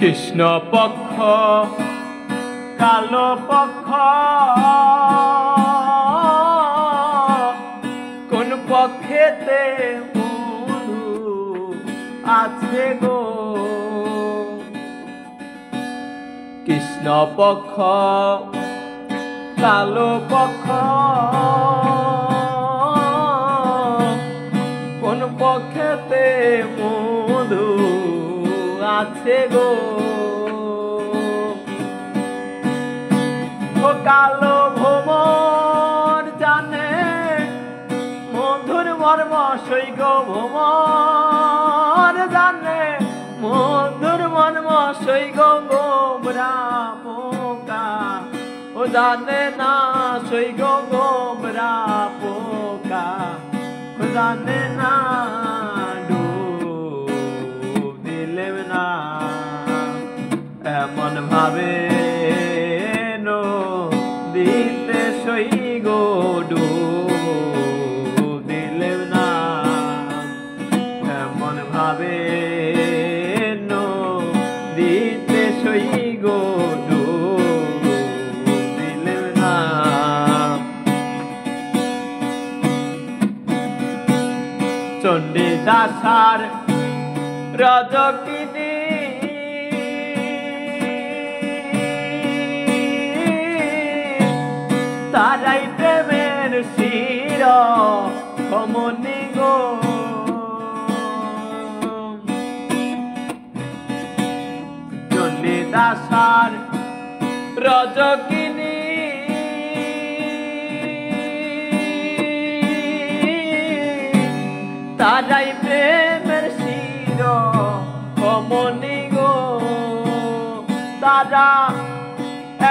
কৃষ্ণ পক্ষ কালো পক্ষ কোন পক্ষেতে মধু আছে গো। কৃষ্ণ পক্ষ কালো পক্ষ কোন পক্ষেতে মধু আছে গো। ও কালো ভ্রমর জানে মধুর মর্ম সই গো। ভ্রমর জানে মধুর মর্ম সই গো। গোমরা পোকা ও জানে না সই গো। গোমরা পোকা ও জানে না ডুব দিলে না এমন ভাবে দিতে সই গো। ডুব দিলে না এমন ভাবে দিতে সই গো। ডুব দিলে না চণ্ডীদাসার রজকিনী তারাই প্রেমের শির কমনি গো। চণ্ডীদাসার রজকিনী তারাই প্রেমের শির কমনি গো। তারা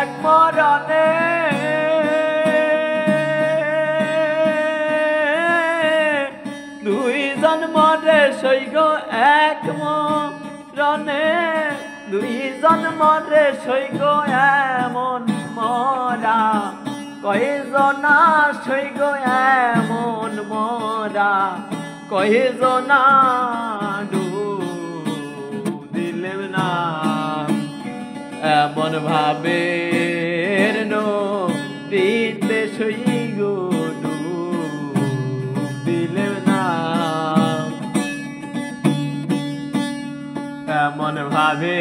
এক মরণে দুই জন্মরে সই গো। এক মরণে দুই জন্মরে সই গো। এমন মরা কয়জনা সই গো। এমন মরা কয়জনা ডুব দিলে না এমন ভাবে দিতে সই গো। ডুব দিলে না এমন ভাবে